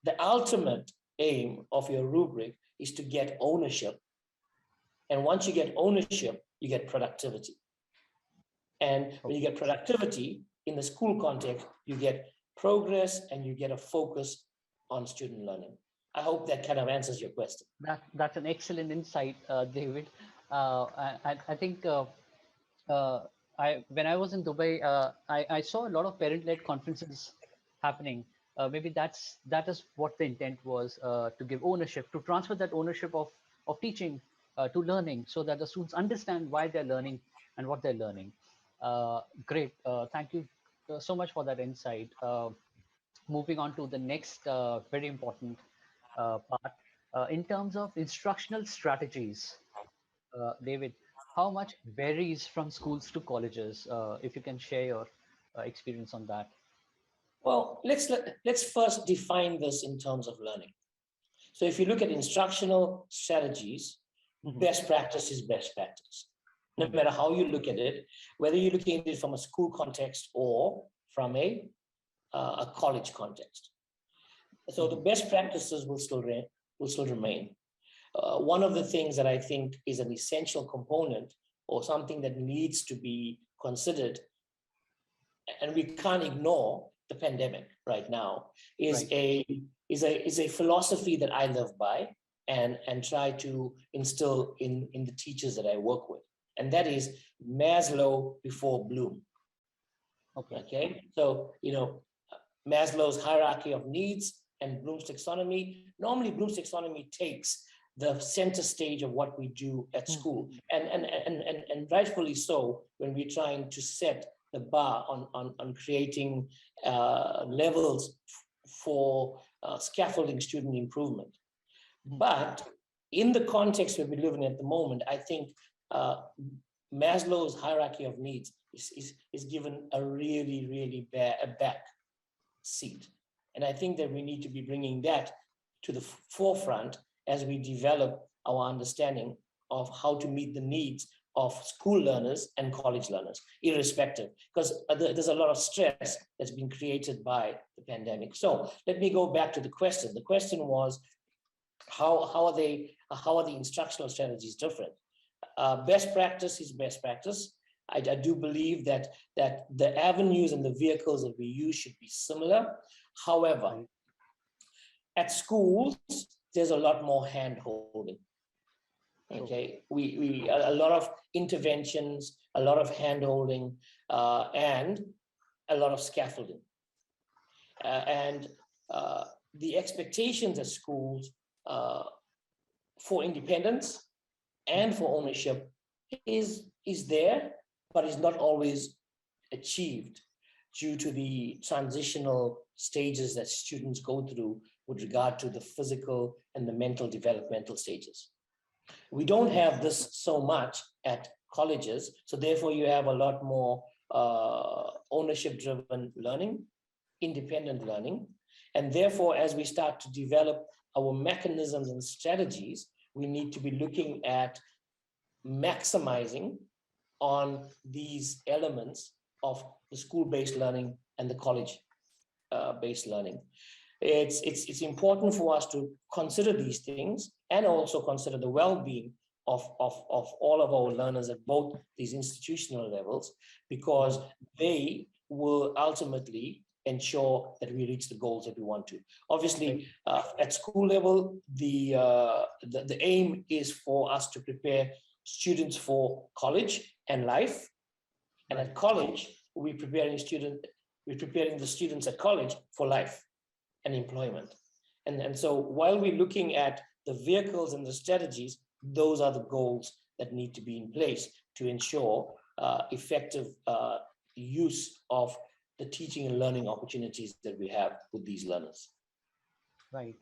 the ultimate aim of your rubric is to get ownership. And once you get ownership, you get productivity. And when you get productivity in the school context, you get progress and you get a focus on student learning. I hope that kind of answers your question. That's an excellent insight, David. I think when I was in Dubai, I saw a lot of parent-led conferences happening. Maybe that is what the intent was, to give ownership, to transfer that ownership of teaching to learning, so that the students understand why they're learning and what they're learning. Great. Thank you so much for that insight. Moving on to the next very important part, in terms of instructional strategies, David, how much varies from schools to colleges? If you can share your experience on that. Well, let's first define this in terms of learning. So if you look at instructional strategies, best practice is best practice. No matter how you look at it, whether you're looking at it from a school context or from a college context. So the best practices will still remain. One of the things that I think is an essential component or something that needs to be considered, and we can't ignore the pandemic right now, is a philosophy that I live by and try to instill in the teachers that I work with. And that is Maslow before Bloom. Okay. So, Maslow's hierarchy of needs and Bloom's taxonomy. Normally, Bloom's taxonomy takes the center stage of what we do at school, and rightfully so when we're trying to set the bar on creating levels for scaffolding student improvement. But in the context where we live in at the moment, I think Maslow's hierarchy of needs is given a really back seat. And I think that we need to be bringing that to the forefront as we develop our understanding of how to meet the needs of school learners and college learners, irrespective, because there's a lot of stress that's been created by the pandemic. So let me go back to the question. The question was, how are the instructional strategies different? Best practice is best practice. I do believe that the avenues and the vehicles that we use should be similar. However, at schools, there's a lot more hand-holding. Okay, we a lot of interventions, a lot of hand-holding, and a lot of scaffolding. And the expectations at schools for independence and for ownership is there, but is not always achieved due to the transitional stages that students go through with regard to the physical and the mental developmental stages. We don't have this so much at colleges, so therefore you have a lot more ownership-driven learning, independent learning, and therefore as we start to develop our mechanisms and strategies, we need to be looking at maximizing on these elements of the school-based learning and the college-based learning. It's important for us to consider these things and also consider the well-being of all of our learners at both these institutional levels, because they will ultimately ensure that we reach the goals that we want to. Obviously, at school level, the aim is for us to prepare students for college and life, and at college, we're preparing the students at college for life and employment. And so while we're looking at the vehicles and the strategies, those are the goals that need to be in place to ensure effective use of the teaching and learning opportunities that we have with these learners. Right.